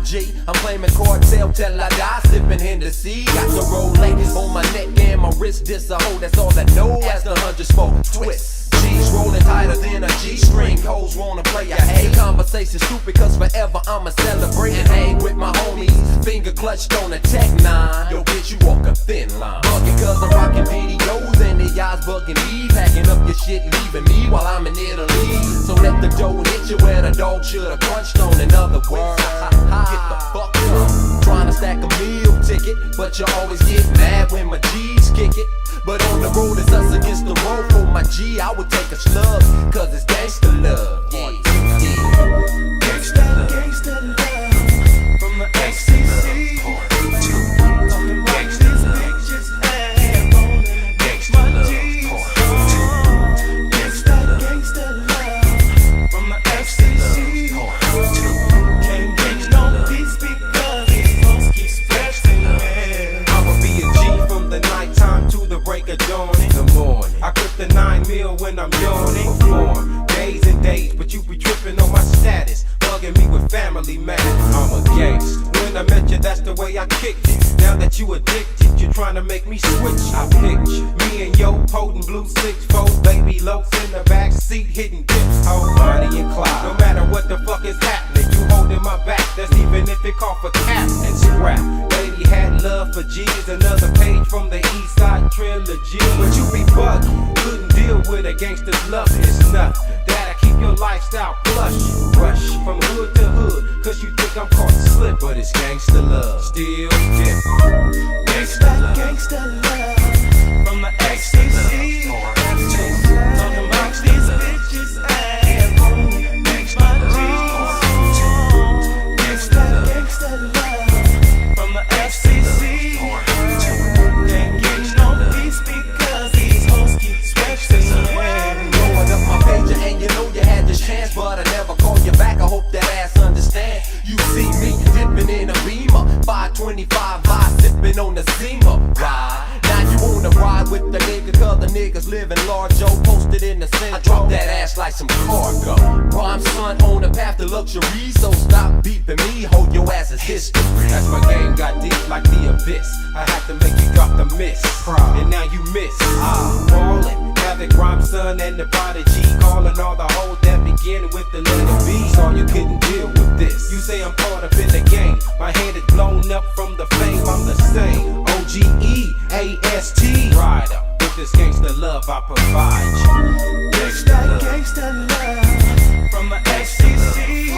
G. I'm claiming cartel till I die, sipping Hennessy. Got the Rolex on my neck and my wrist, this a hoe, that's all I know. As the 100 smoke twist. G's rolling tighter than a G-string. Hoes wanna play a hate. Conversation stupid cause forever I'ma celebrate and hang with my homies. Finger clutched on a Tech 9. Yo bitch, you walk a thin line. Bugging cause I'm rocking videos and the eyes bugging me. Packing up your shit, leaving me while I'm in Italy. So let the dough hit you where the dog should've crunched on. In other words, get the fuck up. Trying to stack a meal ticket, but you always get mad when my G's kick it. But on the road it's us against the world. For my G, I would take a slug, cause it's gangsta love. Yeah, yeah. Gangsta, gangsta love from the XCC. Talking about these bitches and rolling my G's. Gangsta, gangsta love from the FCC. Can't get no peace because these folks keep stressing me. I'ma be a G from the nighttime to the break of dawn. In the morning, I clip the 9 mil when I'm yawning. Perform days and days, but you be tripping on my status, bugging me with family matters. I'm a gangster. When I met you, that's the way I kicked it. Now that you addicted, you're trying to make me switch. I picture me and yo potent blue 6'4", baby loafs in the back seat hitting dips. Oh, Bonnie and Clyde. No matter what the fuck is happening, you holding my back. That's even if it call for cap and scrap. Lady had love for G's, another page from the East Side trilogy. But you be bugging, couldn't deal with a gangster's love. It's nothing that'll keep your lifestyle plush. Rush from hood to hood, cause you think I'm caught slip, but it's gangster love. Still different. Gangsta, gangsta love from the XCC. Talking about these bitches and rolling my G's. Gangsta, gangsta love from the FCC. Can't get no peace because these hoes keep stressing me. Blowing up my pager and you know you had this chance, but I never call you back. I hope that ass understand. You see me dipping in a Beamer, 525 vibe, sipping on the Zima ride. Now you wanna ride with the nigga, cause the niggas living large, Joe posted in the center. I drop that ass like some cargo. Rhyme son on the path to luxury, so stop beeping me, hold your ass as history. That's my game got deep like the abyss. I had to make you drop the miss, and now you miss. Ballin', havoc, rhyme son and the prodigy, calling all the hoes that begin with the letter B. Saw you couldn't deal with this. You say I'm caught up in the game. My head is blown up from the fame. I'm the same. OGEAST rider with this gangster love I provide you. Gangsta, gangsta love from the XCC.